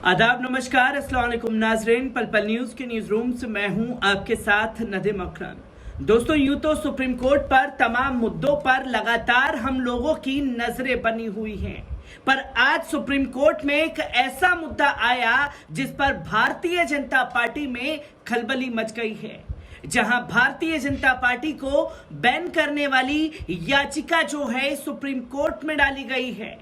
आदाब, नमस्कार, अस्सलाम वालेकुम नाजरीन। पल पल न्यूज के न्यूज रूम से मैं हूं आपके साथ नदीम अकरम। दोस्तों, यूं तो सुप्रीम कोर्ट पर तमाम मुद्दों पर लगातार हम लोगों की नजरें बनी हुई हैं, पर आज सुप्रीम कोर्ट में एक ऐसा मुद्दा आया जिस पर भारतीय जनता पार्टी में खलबली मच गई है। जहां भारतीय जनता पार्टी को बैन करने वाली याचिका जो है सुप्रीम कोर्ट में डाली गई है,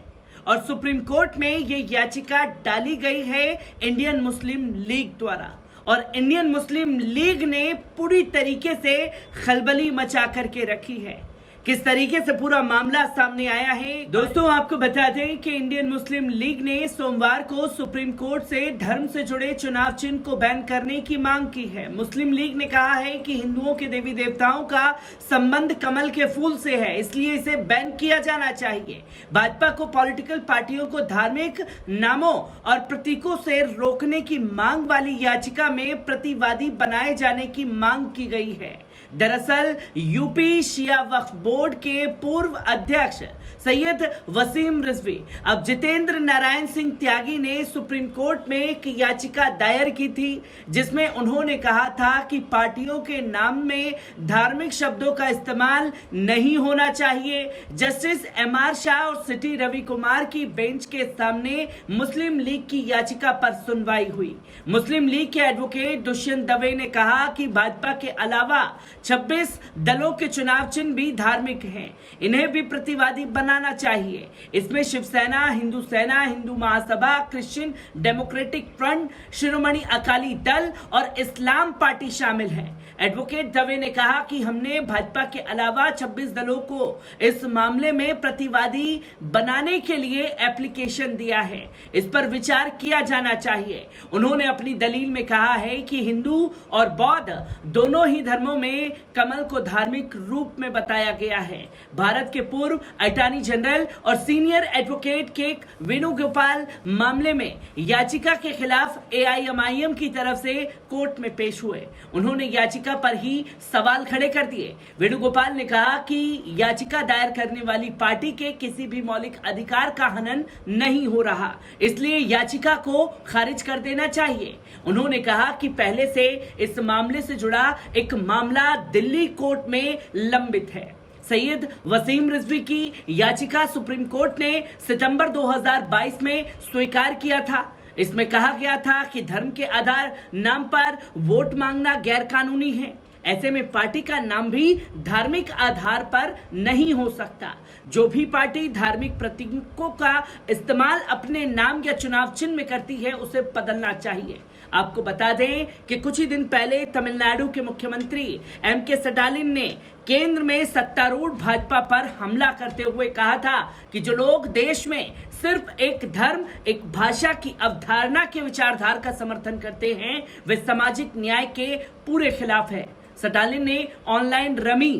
और सुप्रीम कोर्ट में ये याचिका डाली गई है इंडियन मुस्लिम लीग द्वारा, और इंडियन मुस्लिम लीग ने पूरी तरीके से खलबली मचा करके रखी है। किस तरीके से पूरा मामला सामने आया है दोस्तों, आपको बता दें कि इंडियन मुस्लिम लीग ने सोमवार को सुप्रीम कोर्ट से धर्म से जुड़े चुनाव चिन्ह को बैन करने की मांग की है। मुस्लिम लीग ने कहा है कि हिंदुओं के देवी देवताओं का संबंध कमल के फूल से है, इसलिए इसे बैन किया जाना चाहिए। भाजपा को पॉलिटिकल पार्टियों को धार्मिक नामों और प्रतीकों से रोकने की मांग वाली याचिका में प्रतिवादी बनाए जाने की मांग की गई है। दरअसल यूपी शिया वक्फ बोर्ड के पूर्व अध्यक्ष सैयद वसीम रिजवी अब जितेंद्र नारायण सिंह त्यागी ने सुप्रीम कोर्ट में एक याचिका दायर की थी, जिसमें उन्होंने कहा था कि पार्टियों के नाम में धार्मिक शब्दों का इस्तेमाल नहीं होना चाहिए। जस्टिस एमआर शाह और सिटी रवि कुमार की बेंच के सामने मुस्लिम लीग की याचिका पर सुनवाई हुई। मुस्लिम लीग के एडवोकेट दुष्यंत दवे ने कहा कि भाजपा के अलावा 26 दलों के चुनाव चिन्ह भी धार्मिक हैं, इन्हें भी प्रतिवादी बनाना चाहिए। इसमें शिवसेना, हिंदू सेना, Hindu Mahasabha, Christian democratic front, Shiromani Akali Dal और इस्लाम पार्टी शामिल हैं। एडवोकेट दवे ने कहा कि हमने भाजपा के अलावा 26 दलों को इस मामले में प्रतिवादी बनाने के लिए एप्लीकेशन दिया है, इस पर विचार किया जाना चाहिए। उन्होंने अपनी दलील में कहा है कि हिंदू और बौद्ध दोनों ही धर्मों में कमल को धार्मिक रूप में बताया गया है। भारत के पूर्व अटॉर्नी जनरल और सीनियर एडवोकेट के वेणुगोपाल मामले में याचिका के खिलाफ एआईएमआईएम की तरफ से कोर्ट में पेश हुए। उन्होंने याचिका पर ही सवाल खड़े कर दिए। वेणुगोपाल ने कहा कि याचिका दायर करने वाली पार्टी के किसी भी मौलिक अधिकार का हनन नहीं हो रहा, इसलिए याचिका को खारिज कर देना चाहिए। उन्होंने कहा कि पहले से इस मामले से जुड़ा एक मामला दिल्ली कोर्ट में लंबित है। सैयद वसीम रिजवी की याचिका सुप्रीम कोर्ट ने सितंबर 2022 में स्वीकार किया था। इसमें कहा गया था कि धर्म के आधार नाम पर वोट मांगना गैर कानूनी है। ऐसे में पार्टी का नाम भी धार्मिक आधार पर नहीं हो सकता। जो भी पार्टी धार्मिक प्रतीकों का इस्तेमाल अपने नाम या चुनाव चिन्ह में करती है, उसे बदलना चाहिए। आपको बता दें कि कुछ ही दिन पहले तमिलनाडु के मुख्यमंत्री एमके स्टालिन ने केंद्र में सत्तारूढ़ भाजपा पर हमला करते हुए कहा था कि जो लोग देश में सिर्फ एक धर्म, एक भाषा की अवधारणा के विचारधारा का समर्थन करते हैं, वे सामाजिक न्याय के पूरे खिलाफ है। स्टालिन ने ऑनलाइन रमी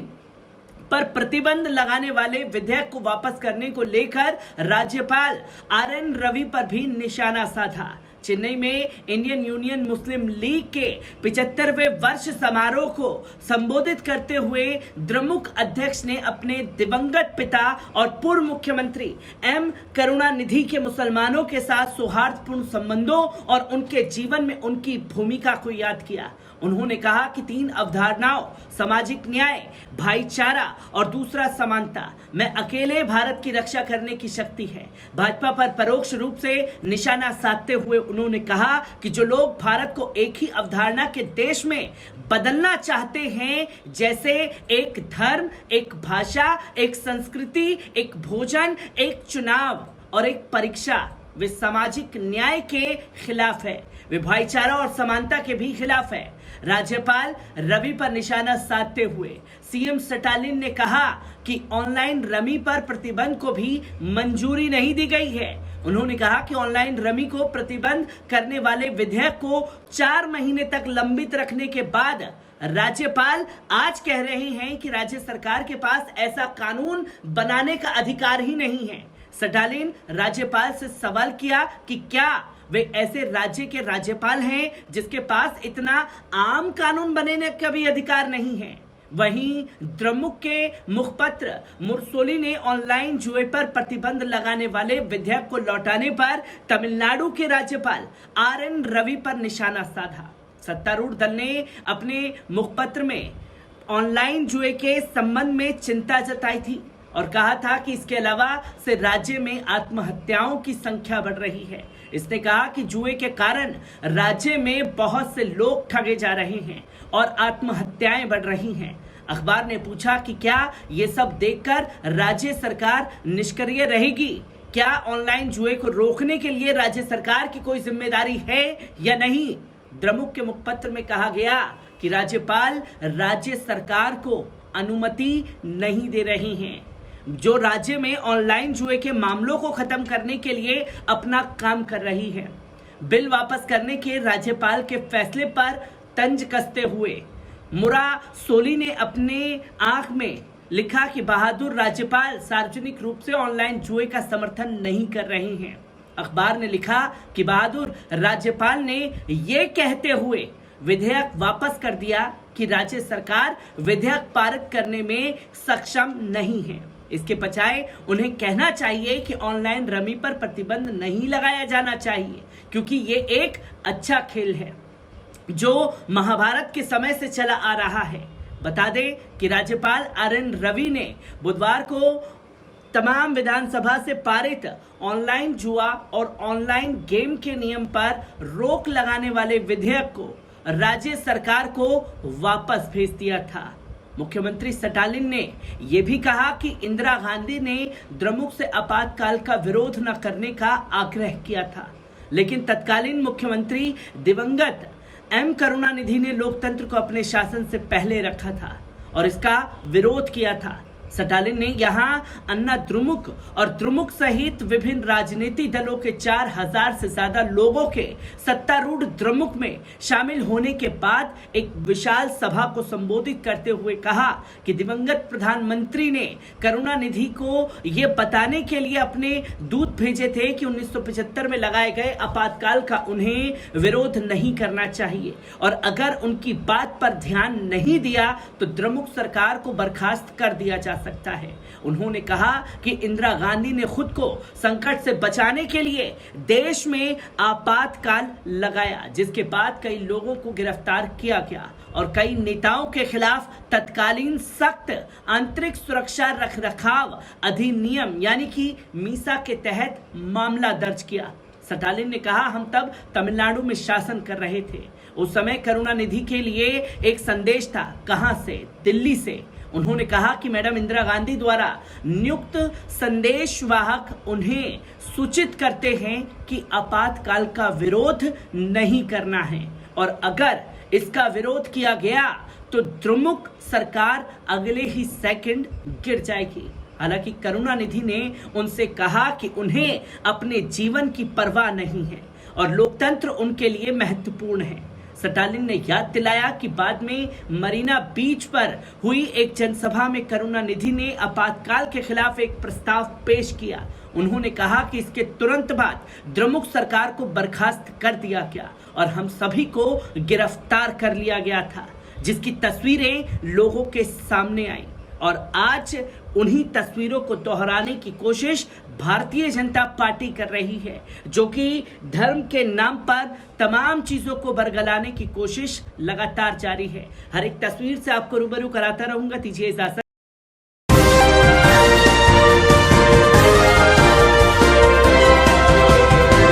पर प्रतिबंध लगाने वाले विधेयक को वापस करने को लेकर राज्यपाल आरएन रवि पर भी निशाना साधा। चेन्नई में इंडियन यूनियन मुस्लिम लीग के 75वें वर्ष समारोह को संबोधित करते हुए द्रमुक अध्यक्ष ने अपने दिवंगत पिता और पूर्व मुख्यमंत्री एम करुणानिधि के मुसलमानों के साथ सौहार्दपूर्ण संबंधों और उनके जीवन में उनकी भूमिका को याद किया। उन्होंने कहा कि 3 अवधारणाओं, सामाजिक न्याय, भाईचारा और दूसरा समानता, में अकेले भारत की रक्षा करने की शक्ति है। भाजपा पर परोक्ष रूप से निशाना साधते हुए उन्होंने कहा कि जो लोग भारत को एक ही अवधारणा के देश में बदलना चाहते हैं, जैसे एक धर्म, एक भाषा, एक संस्कृति, एक भोजन, एक चुनाव और एक परीक्षा, वे सामाजिक न्याय के खिलाफ है, वे भाईचारा और समानता के भी खिलाफ है। राज्यपाल रवि पर निशाना साधते हुए सीएम स्टालिन ने कहा कि ऑनलाइन रमी पर प्रतिबंध को भी मंजूरी नहीं दी गई है। उन्होंने कहा कि ऑनलाइन रमी को प्रतिबंध करने वाले विधेयक को 4 महीने तक लंबित रखने के बाद राज्यपाल आज कह रहे हैं कि राज्य सरकार के पास ऐसा कानून बनाने का अधिकार ही नहीं है। स्टालिन राज्यपाल से सवाल किया कि क्या वे ऐसे राज्य के राज्यपाल हैं जिसके पास इतना आम कानून बनाने का भी अधिकार नहीं है। वहीं द्रमुक के मुखपत्र मुरसोली ने ऑनलाइन जुए पर प्रतिबंध लगाने वाले विधेयक को लौटाने पर तमिलनाडु के राज्यपाल RN रवि पर निशाना साधा। सत्तारूढ़ दल ने अपने मुखपत्र में ऑनलाइन जुए के संबंध में चिंता जताई थी और कहा था कि इसके अलावा से राज्य में आत्महत्याओं की संख्या बढ़ रही है। इसने कहा कि जुए के कारण राज्य में बहुत से लोग ठगे जा रहे हैं और आत्महत्याएं बढ़ रही हैं। अखबार ने पूछा कि क्या ये सब देखकर राज्य सरकार निष्क्रिय रहेगी? क्या ऑनलाइन जुए को रोकने के लिए राज्य सरकार की कोई जिम्मेदारी है या नहीं? द्रमुक के मुखपत्र में कहा गया कि राज्यपाल राज्य सरकार को अनुमति नहीं दे रहे हैं, जो राज्य में ऑनलाइन जुए के मामलों को खत्म करने के लिए अपना काम कर रही है। बिल वापस करने के राज्यपाल के फैसले पर तंज कसते हुए मुरासोली ने अपने आंख में लिखा कि बहादुर राज्यपाल सार्वजनिक रूप से ऑनलाइन जुए का समर्थन नहीं कर रहे हैं। अखबार ने लिखा कि बहादुर राज्यपाल ने ये कहते हुए विधेयक वापस कर दिया कि राज्य सरकार विधेयक पारित करने में सक्षम नहीं है। इसके बजाय उन्हें कहना चाहिए कि ऑनलाइन रमी पर प्रतिबंध नहीं लगाया जाना चाहिए, क्योंकि ये एक अच्छा खेल है जो महाभारत के समय से चला आ रहा है। बता दें कि राज्यपाल RN रवि ने बुधवार को तमाम विधानसभा से पारित ऑनलाइन जुआ और ऑनलाइन गेम के नियम पर रोक लगाने वाले विधेयक को राज्य सरकार को वापस भेज दिया था। मुख्यमंत्री स्टालिन ने यह भी कहा कि इंदिरा गांधी ने द्रमुक से आपातकाल का विरोध न करने का आग्रह किया था, लेकिन तत्कालीन मुख्यमंत्री दिवंगत M करुणानिधि ने लोकतंत्र को अपने शासन से पहले रखा था और इसका विरोध किया था। स्टालिन ने यहां अन्ना द्रमुक और द्रमुक सहित विभिन्न राजनीतिक दलों के 4000 से ज्यादा लोगों के सत्तारूढ़ द्रमुक में शामिल होने के बाद एक विशाल सभा को संबोधित करते हुए कहा कि दिवंगत प्रधानमंत्री ने करुणानिधि को यह बताने के लिए अपने दूत भेजे थे कि 1975 में लगाए गए आपातकाल का उन्हें विरोध नहीं करना चाहिए और अगर उनकी बात पर ध्यान नहीं दिया तो द्रमुक सरकार को बर्खास्त कर दिया जा सकता है। उन्होंने कहा कि इंदिरा गांधी ने खुद को संकट से बचाने के लिए देश में आपातकाल लगाया, जिसके बाद कई लोगों को गिरफ्तार किया गया और कई नेताओं के खिलाफ तत्कालीन सख्त आंतरिक सुरक्षा रखरखाव अधिनियम यानी कि मीसा के तहत मामला दर्ज किया। स्टालिन ने कहा, हम तब तमिलनाडु में शासन कर रहे थे। उस समय करुणानिधि के लिए एक संदेश था। कहां से? दिल्ली से। उन्होंने कहा कि मैडम इंदिरा गांधी द्वारा नियुक्त संदेशवाहक उन्हें सूचित करते हैं कि आपातकाल का विरोध नहीं करना है और अगर इसका विरोध किया गया तो द्रमुक सरकार अगले ही सेकंड गिर जाएगी। हालांकि करुणानिधि ने उनसे कहा कि उन्हें अपने जीवन की परवाह नहीं है और लोकतंत्र उनके लिए महत्वपूर्ण है। स्टालिन ने याद दिलाया कि बाद में मरीना बीच पर हुई एक जनसभा में करुणानिधि ने आपातकाल के खिलाफ एक प्रस्ताव पेश किया। उन्होंने कहा कि इसके तुरंत बाद द्रमुक सरकार को बर्खास्त कर दिया गया और हम सभी को गिरफ्तार कर लिया गया था, जिसकी तस्वीरें लोगों के सामने आई और आज उन्हीं तस्वीरों को दोहराने की कोशिश भारतीय जनता पार्टी कर रही है, जो कि धर्म के नाम पर तमाम चीजों को बरगलाने की कोशिश लगातार जारी है। हर एक तस्वीर से आपको रूबरू कराता रहूंगा। दीजिए इजाजत।